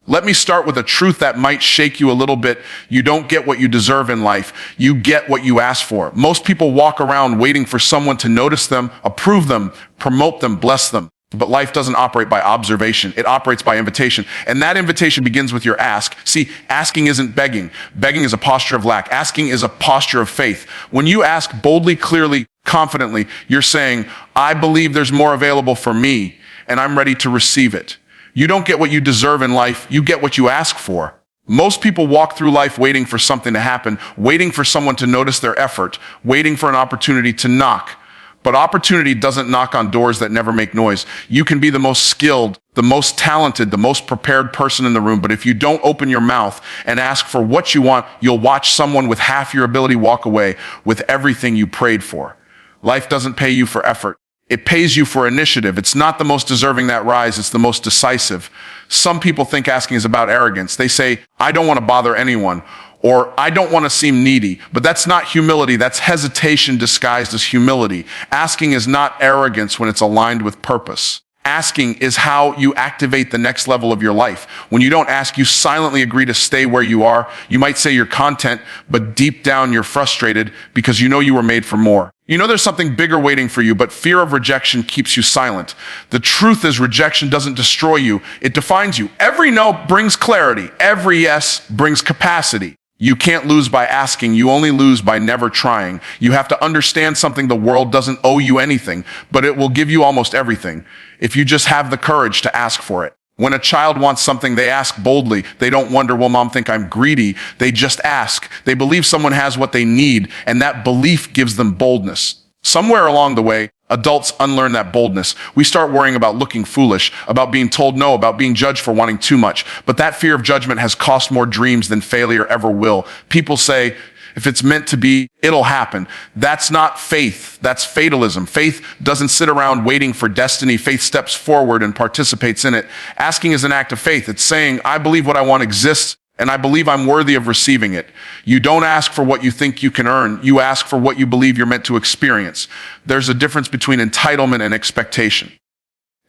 Let me start with a truth that might shake you a little bit. You don't get what you deserve in life. You get what you ask for. Most people walk around waiting for someone to notice them, approve them, promote them, bless them. But life doesn't operate by observation. It operates by invitation. And that invitation begins with your ask. See, asking isn't begging. Begging is a posture of lack. Asking is a posture of faith. When you ask boldly, clearly, confidently, you're saying, I believe there's more available for me, and I'm ready to receive it. You don't get what you deserve in life. You get what you ask for. Most people walk through life waiting for something to happen, waiting for someone to notice their effort, waiting for an opportunity to knock. But opportunity doesn't knock on doors that never make noise. You can be the most skilled, the most talented, the most prepared person in the room, but if you don't open your mouth and ask for what you want, you'll watch someone with half your ability walk away with everything you prayed for. Life doesn't pay you for effort. It pays you for initiative. It's not the most deserving that rise, it's the most decisive. Some people think asking is about arrogance. They say, I don't want to bother anyone, or I don't want to seem needy. But that's not humility, that's hesitation disguised as humility. Asking is not arrogance when it's aligned with purpose. Asking is how you activate the next level of your life. When you don't ask, you silently agree to stay where you are. You might say you're content, but deep down you're frustrated because you know you were made for more. You know there's something bigger waiting for you, but fear of rejection keeps you silent. The truth is rejection doesn't destroy you, it defines you. Every no brings clarity. Every yes brings capacity. You can't lose by asking, you only lose by never trying. You have to understand something: the world doesn't owe you anything, but it will give you almost everything if you just have the courage to ask for it. When a child wants something, they ask boldly. They don't wonder, will mom think I'm greedy? They just ask. They believe someone has what they need, and that belief gives them boldness. Somewhere along the way, adults unlearn that boldness. We start worrying about looking foolish, about being told no, about being judged for wanting too much. But that fear of judgment has cost more dreams than failure ever will. People say, if it's meant to be, it'll happen. That's not faith. That's fatalism. Faith doesn't sit around waiting for destiny. Faith steps forward and participates in it. Asking is an act of faith. It's saying, I believe what I want exists, and I believe I'm worthy of receiving it. You don't ask for what you think you can earn. You ask for what you believe you're meant to experience. There's a difference between entitlement and expectation.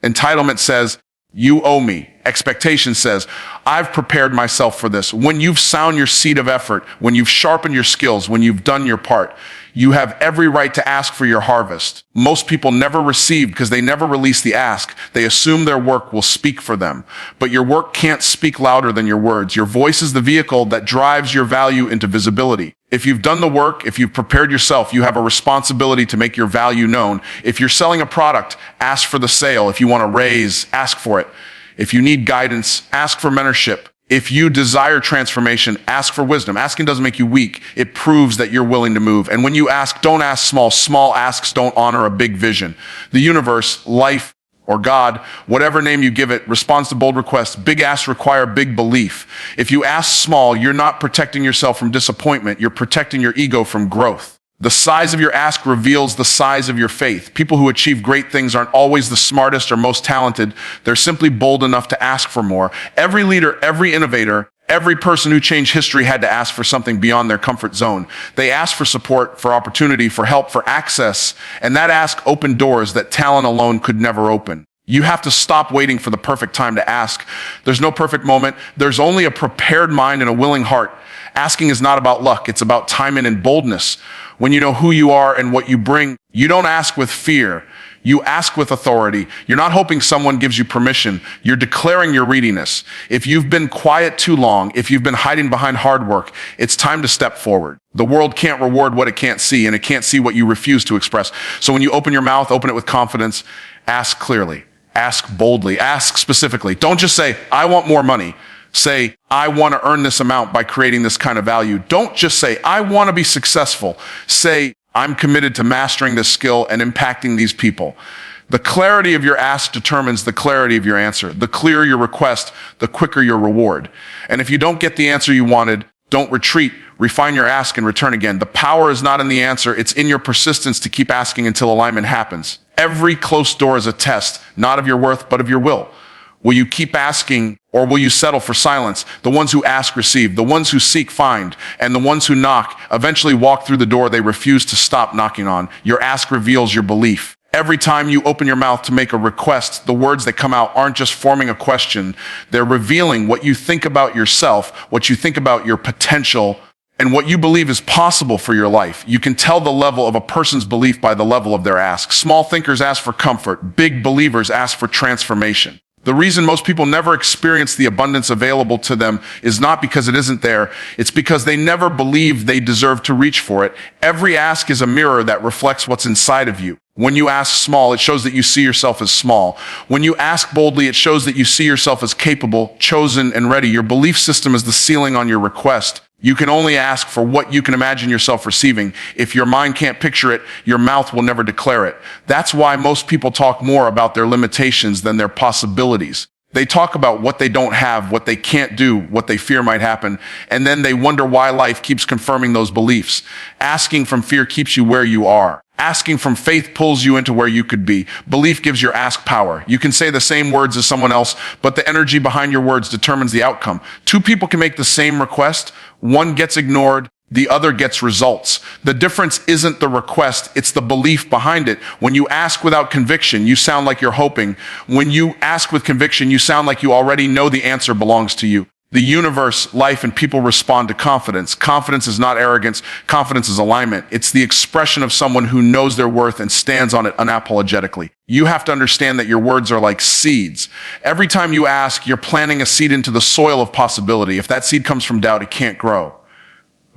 Entitlement says, you owe me. Expectation says, I've prepared myself for this. When you've sown your seed of effort, when you've sharpened your skills, when you've done your part, you have every right to ask for your harvest. Most people never receive because they never release the ask. They assume their work will speak for them. But your work can't speak louder than your words. Your voice is the vehicle that drives your value into visibility. If you've done the work, if you've prepared yourself, you have a responsibility to make your value known. If you're selling a product, ask for the sale. If you want to raise, ask for it. If you need guidance, ask for mentorship. If you desire transformation, ask for wisdom. Asking doesn't make you weak. It proves that you're willing to move. And when you ask, don't ask small. Small asks don't honor a big vision. The universe, life, or God, whatever name you give it, responds to bold requests. Big asks require big belief. If you ask small, you're not protecting yourself from disappointment. You're protecting your ego from growth. The size of your ask reveals the size of your faith. People who achieve great things aren't always the smartest or most talented. They're simply bold enough to ask for more. Every leader, every innovator, every person who changed history had to ask for something beyond their comfort zone. They asked for support, for opportunity, for help, for access, and that ask opened doors that talent alone could never open. You have to stop waiting for the perfect time to ask. There's no perfect moment. There's only a prepared mind and a willing heart. Asking is not about luck. It's about timing and boldness. When you know who you are and what you bring, you don't ask with fear. You ask with authority. You're not hoping someone gives you permission. You're declaring your readiness. If you've been quiet too long, if you've been hiding behind hard work, it's time to step forward. The world can't reward what it can't see, and it can't see what you refuse to express. So when you open your mouth, open it with confidence. Ask clearly. Ask boldly. Ask specifically. Don't just say, I want more money. Say, I want to earn this amount by creating this kind of value. Don't just say, I want to be successful. Say, I'm committed to mastering this skill and impacting these people. The clarity of your ask determines the clarity of your answer. The clearer your request, the quicker your reward. And if you don't get the answer you wanted, don't retreat. Refine your ask and return again. The power is not in the answer. It's in your persistence to keep asking until alignment happens. Every closed door is a test, not of your worth, but of your will. Will you keep asking, or will you settle for silence? The ones who ask receive, the ones who seek find, and the ones who knock eventually walk through the door they refuse to stop knocking on. Your ask reveals your belief. Every time you open your mouth to make a request, the words that come out aren't just forming a question. They're revealing what you think about yourself, what you think about your potential, and what you believe is possible for your life. You can tell the level of a person's belief by the level of their ask. Small thinkers ask for comfort. Big believers ask for transformation. The reason most people never experience the abundance available to them is not because it isn't there. It's because they never believe they deserve to reach for it. Every ask is a mirror that reflects what's inside of you. When you ask small, it shows that you see yourself as small. When you ask boldly, it shows that you see yourself as capable, chosen, and ready. Your belief system is the ceiling on your request. You can only ask for what you can imagine yourself receiving. If your mind can't picture it, your mouth will never declare it. That's why most people talk more about their limitations than their possibilities. They talk about what they don't have, what they can't do, what they fear might happen, and then they wonder why life keeps confirming those beliefs. Asking from fear keeps you where you are. Asking from faith pulls you into where you could be. Belief gives your ask power. You can say the same words as someone else, but the energy behind your words determines the outcome. Two people can make the same request. One gets ignored. The other gets results. The difference isn't the request, it's the belief behind it. When you ask without conviction, you sound like you're hoping. When you ask with conviction, you sound like you already know the answer belongs to you. The universe, life, and people respond to confidence. Confidence is not arrogance. Confidence is alignment. It's the expression of someone who knows their worth and stands on it unapologetically. You have to understand that your words are like seeds. Every time you ask, you're planting a seed into the soil of possibility. If that seed comes from doubt, it can't grow.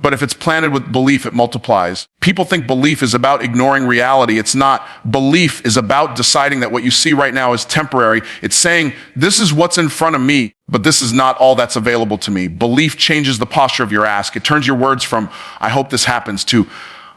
But if it's planted with belief, it multiplies. People think belief is about ignoring reality. It's not. Belief is about deciding that what you see right now is temporary. It's saying, this is what's in front of me, but this is not all that's available to me. Belief changes the posture of your ask. It turns your words from, I hope this happens, to,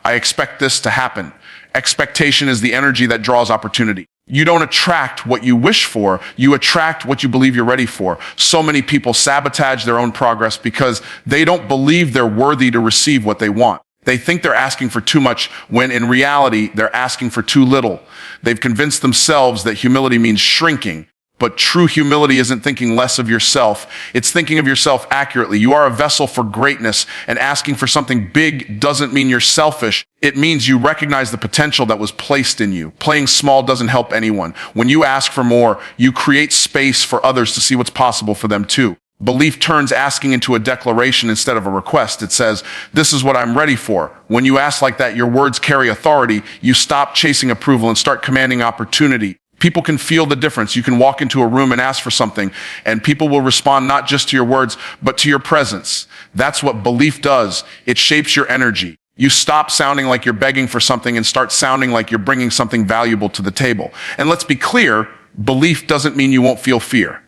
I expect this to happen. Expectation is the energy that draws opportunity. You don't attract what you wish for, you attract what you believe you're ready for. So many people sabotage their own progress because they don't believe they're worthy to receive what they want. They think they're asking for too much when in reality, they're asking for too little. They've convinced themselves that humility means shrinking. But true humility isn't thinking less of yourself. It's thinking of yourself accurately. You are a vessel for greatness, and asking for something big doesn't mean you're selfish. It means you recognize the potential that was placed in you. Playing small doesn't help anyone. When you ask for more, you create space for others to see what's possible for them too. Belief turns asking into a declaration instead of a request. It says, this is what I'm ready for. When you ask like that, your words carry authority. You stop chasing approval and start commanding opportunity. People can feel the difference. You can walk into a room and ask for something, and people will respond not just to your words, but to your presence. That's what belief does. It shapes your energy. You stop sounding like you're begging for something and start sounding like you're bringing something valuable to the table. And let's be clear, belief doesn't mean you won't feel fear.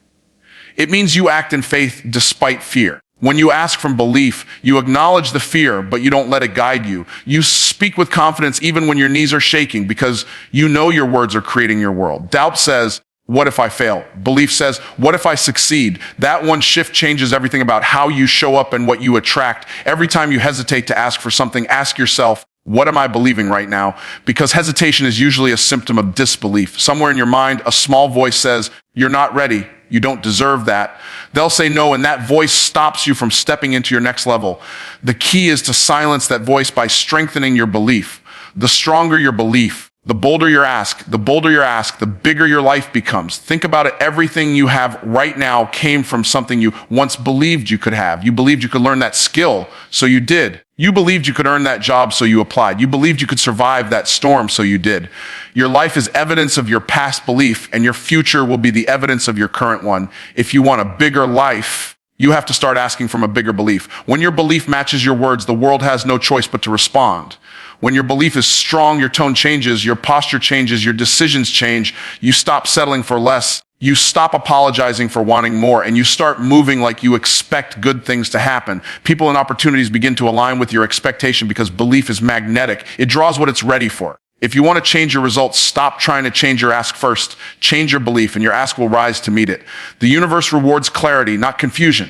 It means you act in faith despite fear. When you ask from belief, you acknowledge the fear, but you don't let it guide you. You speak with confidence even when your knees are shaking because you know your words are creating your world. Doubt says, what if I fail? Belief says, what if I succeed? That one shift changes everything about how you show up and what you attract. Every time you hesitate to ask for something, ask yourself, what am I believing right now? Because hesitation is usually a symptom of disbelief. Somewhere in your mind, a small voice says, you're not ready. You don't deserve that. They'll say no, and that voice stops you from stepping into your next level. The key is to silence that voice by strengthening your belief. The stronger your belief, the bolder your ask, the bigger your life becomes. Think about it. Everything you have right now came from something you once believed you could have. You believed you could learn that skill, so you did. You believed you could earn that job, so you applied. You believed you could survive that storm, so you did. Your life is evidence of your past belief, and your future will be the evidence of your current one. If you want a bigger life, you have to start asking from a bigger belief. When your belief matches your words, the world has no choice but to respond. When your belief is strong, your tone changes, your posture changes, your decisions change. You stop settling for less. You stop apologizing for wanting more, and you start moving like you expect good things to happen. People and opportunities begin to align with your expectation because belief is magnetic. It draws what it's ready for. If you want to change your results, stop trying to change your ask first. Change your belief, and your ask will rise to meet it. The universe rewards clarity, not confusion.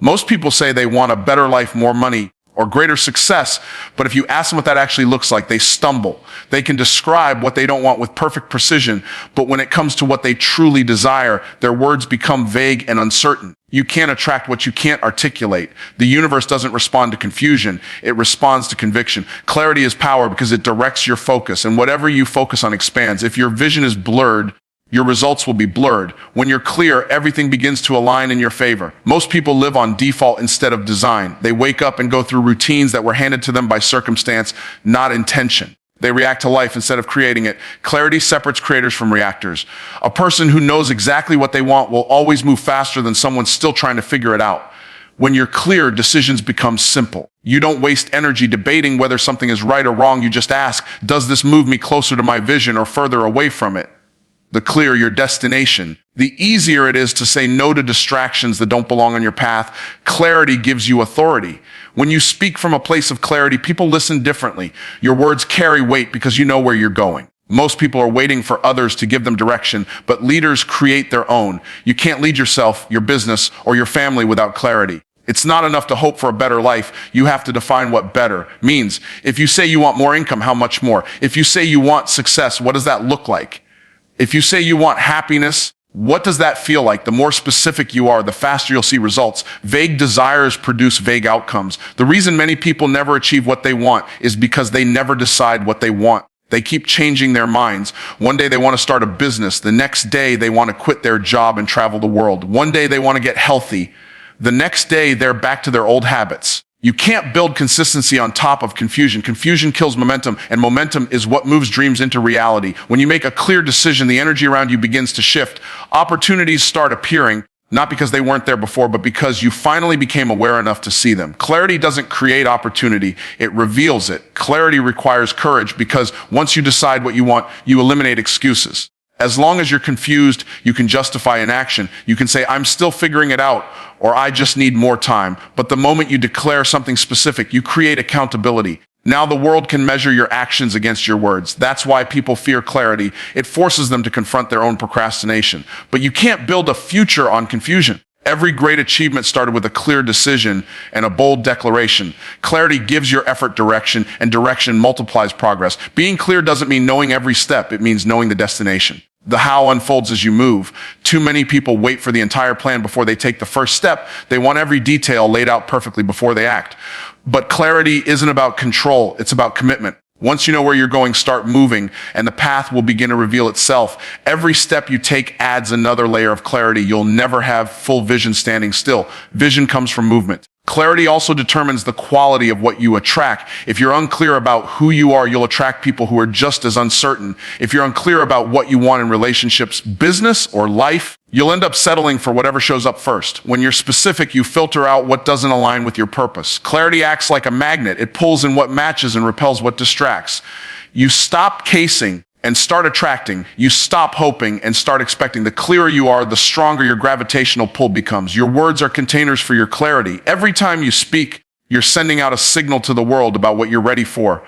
Most people say they want a better life, more money, or greater success. But if you ask them what that actually looks like, they stumble. They can describe what they don't want with perfect precision, but when it comes to what they truly desire, their words become vague and uncertain. You can't attract what you can't articulate. The universe doesn't respond to confusion. It responds to conviction. Clarity is power because it directs your focus, and whatever you focus on expands. If your vision is blurred, your results will be blurred. When you're clear, everything begins to align in your favor. Most people live on default instead of design. They wake up and go through routines that were handed to them by circumstance, not intention. They react to life instead of creating it. Clarity separates creators from reactors. A person who knows exactly what they want will always move faster than someone still trying to figure it out. When you're clear, decisions become simple. You don't waste energy debating whether something is right or wrong. You just ask, does this move me closer to my vision or further away from it? The clearer your destination, the easier it is to say no to distractions that don't belong on your path. Clarity gives you authority. When you speak from a place of clarity, people listen differently. Your words carry weight because you know where you're going. Most people are waiting for others to give them direction, but leaders create their own. You can't lead yourself, your business, or your family without clarity. It's not enough to hope for a better life. You have to define what better means. If you say you want more income, how much more? If you say you want success, what does that look like? If you say you want happiness, what does that feel like? The more specific you are, the faster you'll see results. Vague desires produce vague outcomes. The reason many people never achieve what they want is because they never decide what they want. They keep changing their minds. One day they want to start a business. The next day they want to quit their job and travel the world. One day they want to get healthy. The next day they're back to their old habits. You can't build consistency on top of confusion. Confusion kills momentum, and momentum is what moves dreams into reality. When you make a clear decision, the energy around you begins to shift. Opportunities start appearing, not because they weren't there before, but because you finally became aware enough to see them. Clarity doesn't create opportunity, it reveals it. Clarity requires courage because once you decide what you want, you eliminate excuses. As long as you're confused, you can justify inaction. You can say, I'm still figuring it out, or I just need more time. But the moment you declare something specific, you create accountability. Now the world can measure your actions against your words. That's why people fear clarity. It forces them to confront their own procrastination. But you can't build a future on confusion. Every great achievement started with a clear decision and a bold declaration. Clarity gives your effort direction, and direction multiplies progress. Being clear doesn't mean knowing every step. It means knowing the destination. The how unfolds as you move. Too many people wait for the entire plan before they take the first step. They want every detail laid out perfectly before they act. But clarity isn't about control. It's about commitment. Once you know where you're going, start moving, and the path will begin to reveal itself. Every step you take adds another layer of clarity. You'll never have full vision standing still. Vision comes from movement. Clarity also determines the quality of what you attract. If you're unclear about who you are, you'll attract people who are just as uncertain. If you're unclear about what you want in relationships, business, or life, you'll end up settling for whatever shows up first. When you're specific, you filter out what doesn't align with your purpose. Clarity acts like a magnet. It pulls in what matches and repels what distracts. You stop casing and start attracting. You stop hoping and start expecting. The clearer you are, the stronger your gravitational pull becomes. Your words are containers for your clarity. Every time you speak, you're sending out a signal to the world about what you're ready for.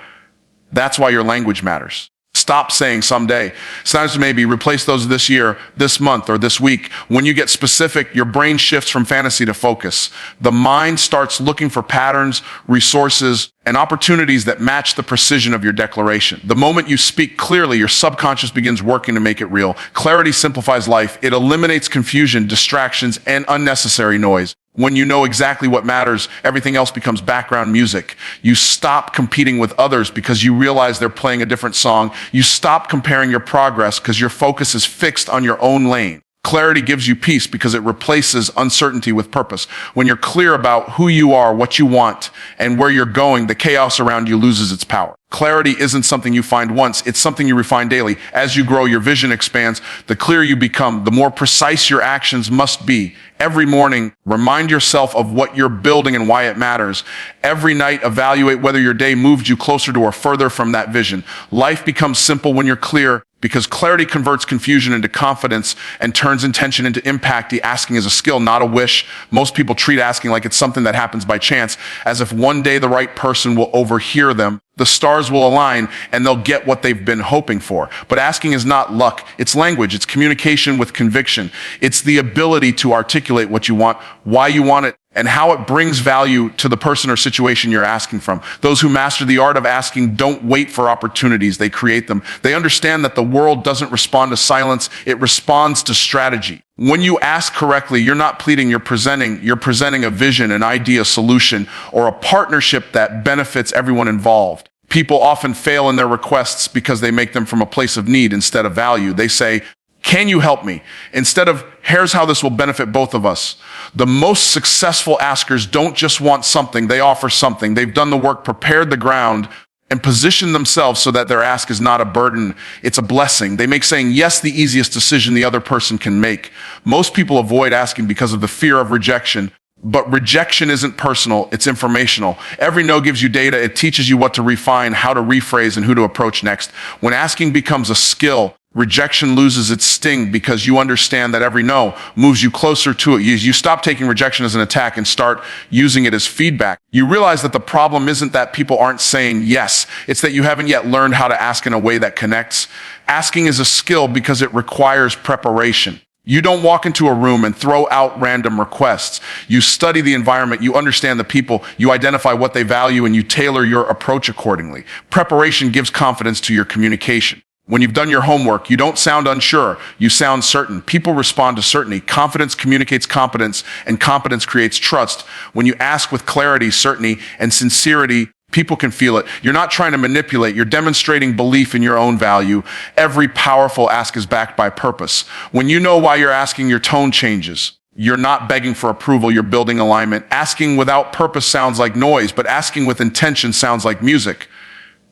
That's why your language matters. Stop saying someday. Sometimes maybe replace those this year, this month, or this week. When you get specific, your brain shifts from fantasy to focus. The mind starts looking for patterns, resources, and opportunities that match the precision of your declaration. The moment you speak clearly, your subconscious begins working to make it real. Clarity simplifies life. It eliminates confusion, distractions, and unnecessary noise. When you know exactly what matters, everything else becomes background music. You stop competing with others because you realize they're playing a different song. You stop comparing your progress because your focus is fixed on your own lane. Clarity gives you peace because it replaces uncertainty with purpose. When you're clear about who you are, what you want, and where you're going, the chaos around you loses its power. Clarity isn't something you find once, it's something you refine daily. As you grow, your vision expands. The clearer you become, the more precise your actions must be. Every morning, remind yourself of what you're building and why it matters. Every night, evaluate whether your day moved you closer to or further from that vision. Life becomes simple when you're clear, because clarity converts confusion into confidence and turns intention into impact. The asking is a skill, not a wish. Most people treat asking like it's something that happens by chance, as if one day the right person will overhear them. The stars will align and they'll get what they've been hoping for. But asking is not luck. It's language. It's communication with conviction. It's the ability to articulate what you want, why you want it, and how it brings value to the person or situation you're asking from. Those who master the art of asking don't wait for opportunities, they create them. They understand that the world doesn't respond to silence, it responds to strategy. When you ask correctly, you're not pleading, you're presenting a vision, an idea, solution, or a partnership that benefits everyone involved. People often fail in their requests because they make them from a place of need instead of value. They say, "Can you help me?" instead of, "Here's how this will benefit both of us." The most successful askers don't just want something, they offer something. They've done the work, prepared the ground, and positioned themselves so that their ask is not a burden, it's a blessing. They make saying yes the easiest decision the other person can make. Most people avoid asking because of the fear of rejection. But rejection isn't personal, it's informational. Every no gives you data, it teaches you what to refine, how to rephrase, and who to approach next. When asking becomes a skill, rejection loses its sting because you understand that every no moves you closer to it. You stop taking rejection as an attack and start using it as feedback. You realize that the problem isn't that people aren't saying yes, it's that you haven't yet learned how to ask in a way that connects. Asking is a skill because it requires preparation. You don't walk into a room and throw out random requests. You study the environment, you understand the people, you identify what they value, and you tailor your approach accordingly. Preparation gives confidence to your communication. When you've done your homework, you don't sound unsure, you sound certain. People respond to certainty. Confidence communicates competence, and competence creates trust. When you ask with clarity, certainty, and sincerity, people can feel it. You're not trying to manipulate, you're demonstrating belief in your own value. Every powerful ask is backed by purpose. When you know why you're asking, your tone changes. You're not begging for approval, you're building alignment. Asking without purpose sounds like noise, but asking with intention sounds like music.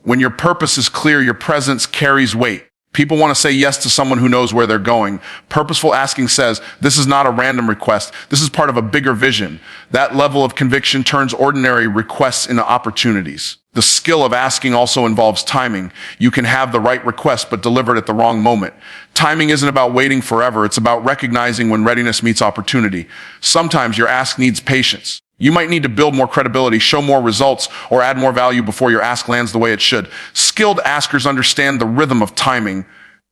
When your purpose is clear, your presence carries weight. People want to say yes to someone who knows where they're going. Purposeful asking says, this is not a random request. This is part of a bigger vision. That level of conviction turns ordinary requests into opportunities. The skill of asking also involves timing. You can have the right request, but deliver it at the wrong moment. Timing isn't about waiting forever. It's about recognizing when readiness meets opportunity. Sometimes your ask needs patience. You might need to build more credibility, show more results, or add more value before your ask lands the way it should. Skilled askers understand the rhythm of timing.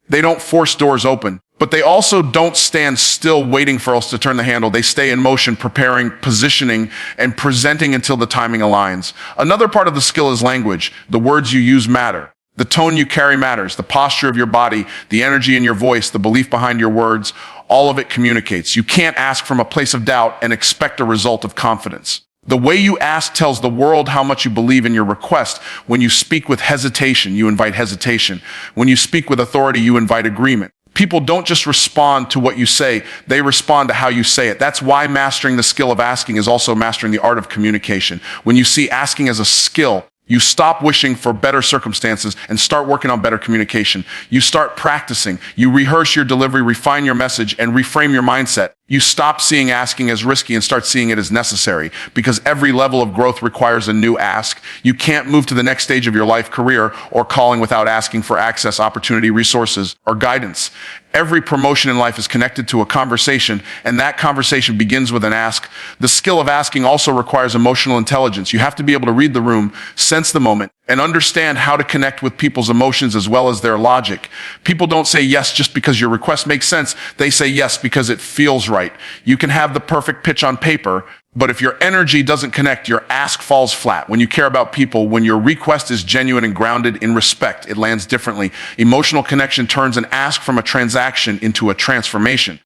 They don't force doors open, but they also don't stand still waiting for us to turn the handle. They stay in motion, preparing, positioning, and presenting until the timing aligns. Another part of the skill is language. The words you use matter. The tone you carry matters. The posture of your body, the energy in your voice, the belief behind your words, all of it communicates. You can't ask from a place of doubt and expect a result of confidence. The way you ask tells the world how much you believe in your request. When you speak with hesitation, you invite hesitation. When you speak with authority, you invite agreement. People don't just respond to what you say, they respond to how you say it. That's why mastering the skill of asking is also mastering the art of communication. When you see asking as a skill, you stop wishing for better circumstances and start working on better communication. You start practicing. You rehearse your delivery, refine your message, and reframe your mindset. You stop seeing asking as risky and start seeing it as necessary, because every level of growth requires a new ask. You can't move to the next stage of your life, career, or calling without asking for access, opportunity, resources, or guidance. Every promotion in life is connected to a conversation, and that conversation begins with an ask. The skill of asking also requires emotional intelligence. You have to be able to read the room, sense the moment, and understand how to connect with people's emotions as well as their logic. People don't say yes just because your request makes sense. They say yes because it feels right. You can have the perfect pitch on paper, but if your energy doesn't connect, your ask falls flat. When you care about people, when your request is genuine and grounded in respect, it lands differently. Emotional connection turns an ask from a transaction into a transformation.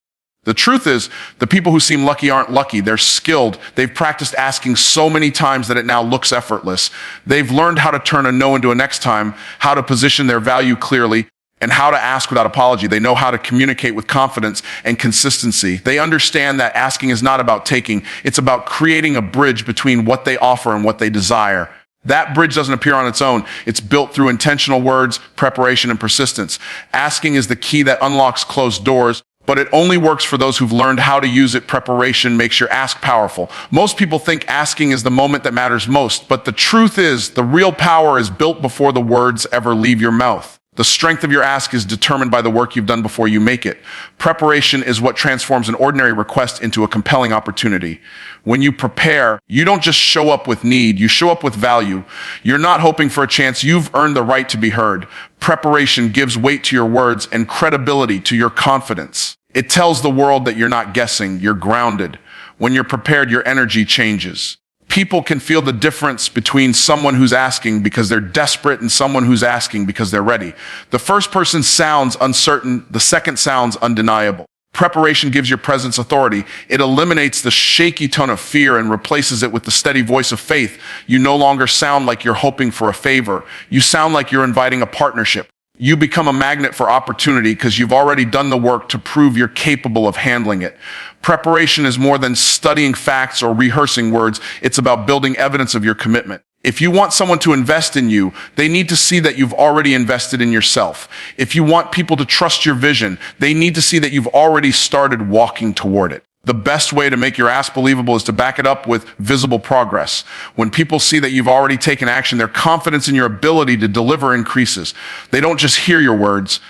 The truth is, the people who seem lucky aren't lucky. They're skilled. They've practiced asking so many times that it now looks effortless. They've learned how to turn a no into a next time, how to position their value clearly, and how to ask without apology. They know how to communicate with confidence and consistency. They understand that asking is not about taking. It's about creating a bridge between what they offer and what they desire. That bridge doesn't appear on its own. It's built through intentional words, preparation, and persistence. Asking is the key that unlocks closed doors, but it only works for those who've learned how to use it. Preparation makes your ask powerful. Most people think asking is the moment that matters most, but the truth is, the real power is built before the words ever leave your mouth. The strength of your ask is determined by the work you've done before you make it. Preparation is what transforms an ordinary request into a compelling opportunity. When you prepare, you don't just show up with need, you show up with value. You're not hoping for a chance, you've earned the right to be heard. Preparation gives weight to your words and credibility to your confidence. It tells the world that you're not guessing, you're grounded. When you're prepared, your energy changes. People can feel the difference between someone who's asking because they're desperate and someone who's asking because they're ready. The first person sounds uncertain, the second sounds undeniable. Preparation gives your presence authority. It eliminates the shaky tone of fear and replaces it with the steady voice of faith. You no longer sound like you're hoping for a favor. You sound like you're inviting a partnership. You become a magnet for opportunity because you've already done the work to prove you're capable of handling it. Preparation is more than studying facts or rehearsing words. It's about building evidence of your commitment. If you want someone to invest in you, they need to see that you've already invested in yourself. If you want people to trust your vision, they need to see that you've already started walking toward it. The best way to make your ask believable is to back it up with visible progress. When people see that you've already taken action, their confidence in your ability to deliver increases. They don't just hear your words,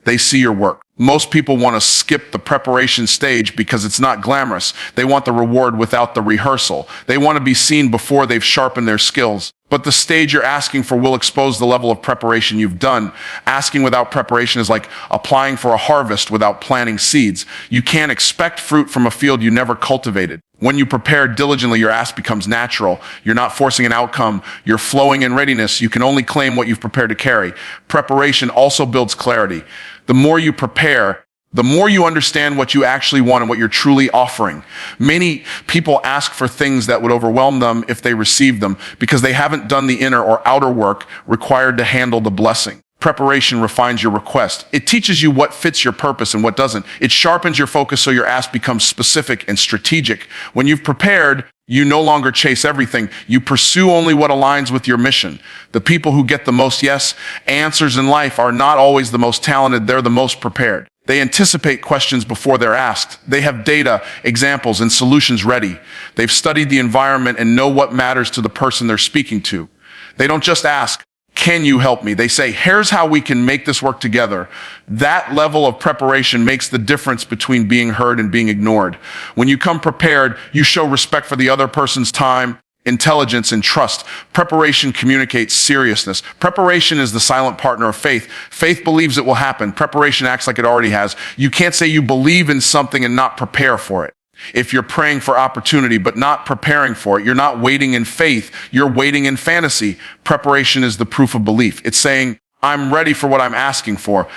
they see your work. Most people want to skip the preparation stage because it's not glamorous. They want the reward without the rehearsal. They want to be seen before they've sharpened their skills. But the stage you're asking for will expose the level of preparation you've done. Asking without preparation is like applying for a harvest without planting seeds. You can't expect fruit from a field you never cultivated. When you prepare diligently, your ask becomes natural. You're not forcing an outcome. You're flowing in readiness. You can only claim what you've prepared to carry. Preparation also builds clarity. The more you prepare, the more you understand what you actually want and what you're truly offering. Many people ask for things that would overwhelm them if they received them because they haven't done the inner or outer work required to handle the blessing. Preparation refines your request. It teaches you what fits your purpose and what doesn't. It sharpens your focus so your ask becomes specific and strategic. When you've prepared, you no longer chase everything. You pursue only what aligns with your mission. The people who get the most yes answers in life are not always the most talented. They're the most prepared. They anticipate questions before they're asked. They have data, examples, and solutions ready. They've studied the environment and know what matters to the person they're speaking to. They don't just ask, "Can you help me?" They say, "Here's how we can make this work together." That level of preparation makes the difference between being heard and being ignored. When you come prepared, you show respect for the other person's time, intelligence, and trust. Preparation communicates seriousness. Preparation is the silent partner of faith. Faith believes it will happen. Preparation acts like it already has. You can't say you believe in something and not prepare for it. If you're praying for opportunity but not preparing for it, you're not waiting in faith, you're waiting in fantasy. Preparation is the proof of belief. It's saying, "I'm ready for what I'm asking for."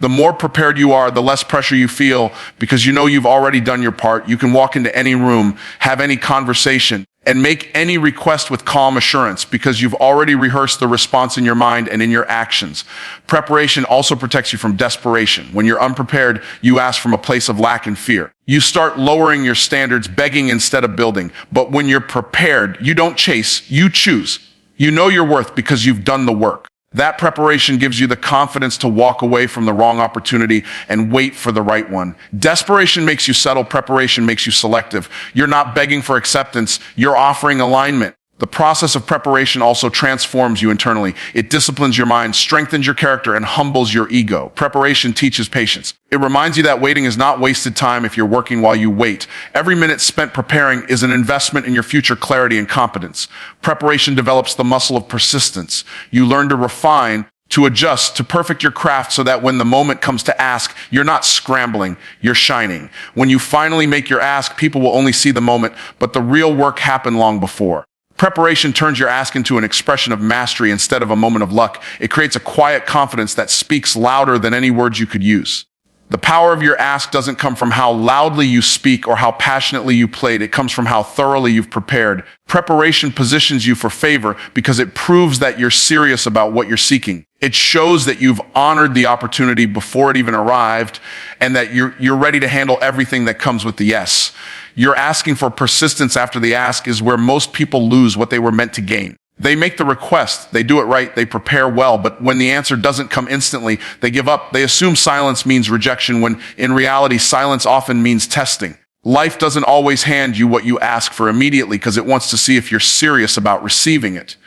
The more prepared you are, the less pressure you feel because you know you've already done your part. You can walk into any room, have any conversation, and make any request with calm assurance because you've already rehearsed the response in your mind and in your actions. Preparation also protects you from desperation. When you're unprepared, you ask from a place of lack and fear. You start lowering your standards, begging instead of building. But when you're prepared, you don't chase, you choose. You know your worth because you've done the work. That preparation gives you the confidence to walk away from the wrong opportunity and wait for the right one. Desperation makes you settle. Preparation makes you selective. You're not begging for acceptance. You're offering alignment. The process of preparation also transforms you internally. It disciplines your mind, strengthens your character, and humbles your ego. Preparation teaches patience. It reminds you that waiting is not wasted time if you're working while you wait. Every minute spent preparing is an investment in your future clarity and competence. Preparation develops the muscle of persistence. You learn to refine, to adjust, to perfect your craft so that when the moment comes to ask, you're not scrambling, you're shining. When you finally make your ask, people will only see the moment, but the real work happened long before. Preparation turns your ask into an expression of mastery instead of a moment of luck. It creates a quiet confidence that speaks louder than any words you could use. The power of your ask doesn't come from how loudly you speak or how passionately you played. It comes from how thoroughly you've prepared. Preparation positions you for favor because it proves that you're serious about what you're seeking. It shows that you've honored the opportunity before it even arrived and that you're ready to handle everything that comes with the yes. You're asking for persistence after the ask is where most people lose what they were meant to gain. They make the request, they do it right, they prepare well, but when the answer doesn't come instantly, they give up. They assume silence means rejection when in reality, silence often means testing. Life doesn't always hand you what you ask for immediately because it wants to see if you're serious about receiving it.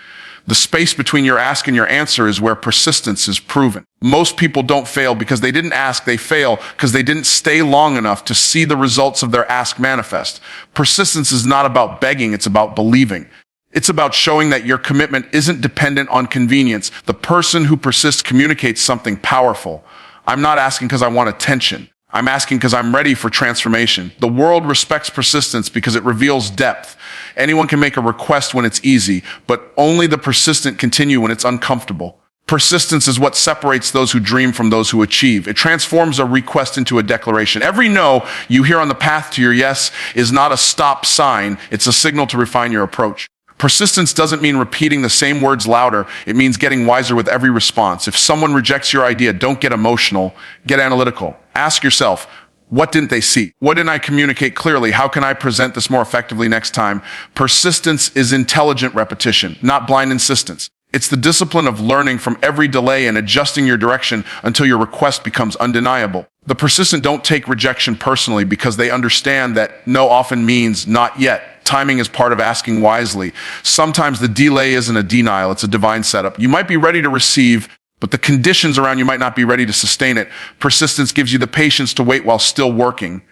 The space between your ask and your answer is where persistence is proven. Most people don't fail because they didn't ask, they fail because they didn't stay long enough to see the results of their ask manifest. Persistence is not about begging, it's about believing. It's about showing that your commitment isn't dependent on convenience. The person who persists communicates something powerful. I'm not asking because I want attention. I'm asking because I'm ready for transformation. The world respects persistence because it reveals depth. Anyone can make a request when it's easy, but only the persistent continue when it's uncomfortable. Persistence is what separates those who dream from those who achieve. It transforms a request into a declaration. Every no you hear on the path to your yes is not a stop sign. It's a signal to refine your approach. Persistence doesn't mean repeating the same words louder. It means getting wiser with every response. If someone rejects your idea, don't get emotional. Get analytical. Ask yourself, what didn't they see? What didn't I communicate clearly? How can I present this more effectively next time? Persistence is intelligent repetition, not blind insistence. It's the discipline of learning from every delay and adjusting your direction until your request becomes undeniable. The persistent don't take rejection personally because they understand that no often means not yet. Timing is part of asking wisely. Sometimes the delay isn't a denial, it's a divine setup. You might be ready to receive, but the conditions around you might not be ready to sustain it. Persistence gives you the patience to wait while still working.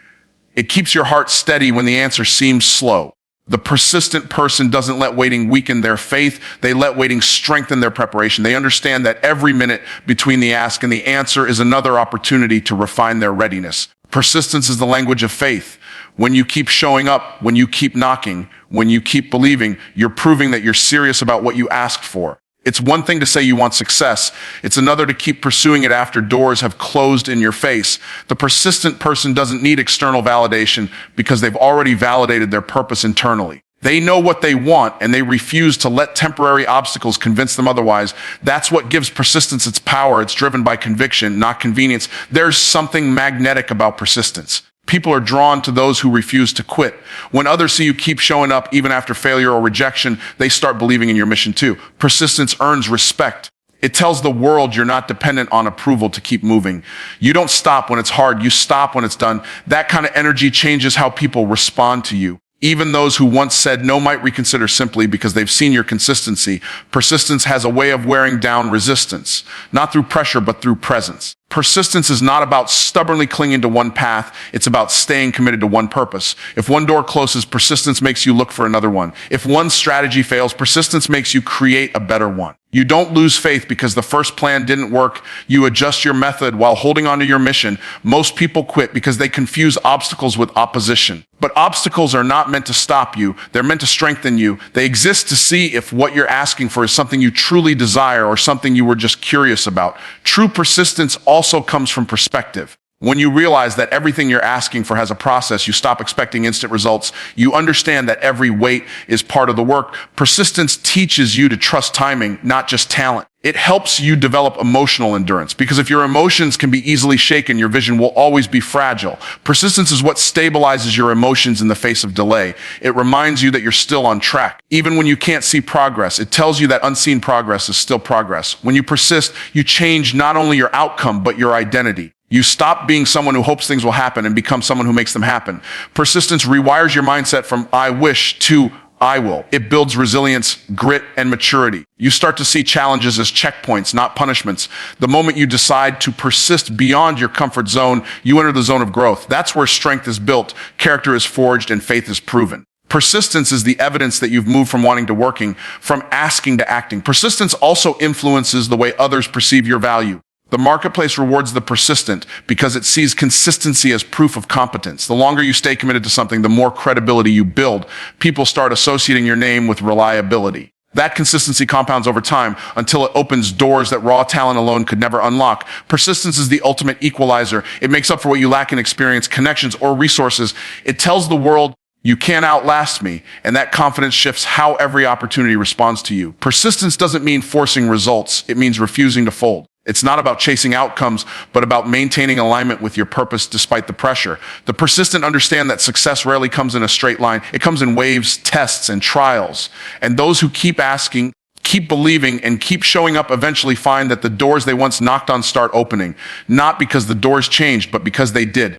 It keeps your heart steady when the answer seems slow. The persistent person doesn't let waiting weaken their faith. They let waiting strengthen their preparation. They understand that every minute between the ask and the answer is another opportunity to refine their readiness. Persistence is the language of faith. When you keep showing up, when you keep knocking, when you keep believing, you're proving that you're serious about what you asked for. It's one thing to say you want success. It's another to keep pursuing it after doors have closed in your face. The persistent person doesn't need external validation because they've already validated their purpose internally. They know what they want and they refuse to let temporary obstacles convince them otherwise. That's what gives persistence its power. It's driven by conviction, not convenience. There's something magnetic about persistence. People are drawn to those who refuse to quit. When others see you keep showing up even after failure or rejection, they start believing in your mission too. Persistence earns respect. It tells the world you're not dependent on approval to keep moving. You don't stop when it's hard. You stop when it's done. That kind of energy changes how people respond to you. Even those who once said no might reconsider simply because they've seen your consistency. Persistence has a way of wearing down resistance, not through pressure, but through presence. Persistence is not about stubbornly clinging to one path. It's about staying committed to one purpose. If one door closes, persistence makes you look for another one. If one strategy fails, persistence makes you create a better one. You don't lose faith because the first plan didn't work. You adjust your method while holding on to your mission. Most people quit because they confuse obstacles with opposition. But obstacles are not meant to stop you. They're meant to strengthen you. They exist to see if what you're asking for is something you truly desire or something you were just curious about. True persistence also comes from perspective. When you realize that everything you're asking for has a process, you stop expecting instant results. You understand that every wait is part of the work. Persistence teaches you to trust timing, not just talent. It helps you develop emotional endurance because if your emotions can be easily shaken, your vision will always be fragile. Persistence is what stabilizes your emotions in the face of delay. It reminds you that you're still on track. Even when you can't see progress, it tells you that unseen progress is still progress. When you persist, you change not only your outcome, but your identity. You stop being someone who hopes things will happen and become someone who makes them happen. Persistence rewires your mindset from I wish to I will. It builds resilience, grit, and maturity. You start to see challenges as checkpoints, not punishments. The moment you decide to persist beyond your comfort zone, you enter the zone of growth. That's where strength is built, character is forged, and faith is proven. Persistence is the evidence that you've moved from wanting to working, from asking to acting. Persistence also influences the way others perceive your value. The marketplace rewards the persistent because it sees consistency as proof of competence. The longer you stay committed to something, the more credibility you build. People start associating your name with reliability. That consistency compounds over time until it opens doors that raw talent alone could never unlock. Persistence is the ultimate equalizer. It makes up for what you lack in experience, connections, or resources. It tells the world, you can't outlast me, and that confidence shifts how every opportunity responds to you. Persistence doesn't mean forcing results. It means refusing to fold. It's not about chasing outcomes, but about maintaining alignment with your purpose despite the pressure. The persistent understand that success rarely comes in a straight line. It comes in waves, tests, and trials. And those who keep asking, keep believing, and keep showing up eventually find that the doors they once knocked on start opening, not because the doors changed, but because they did.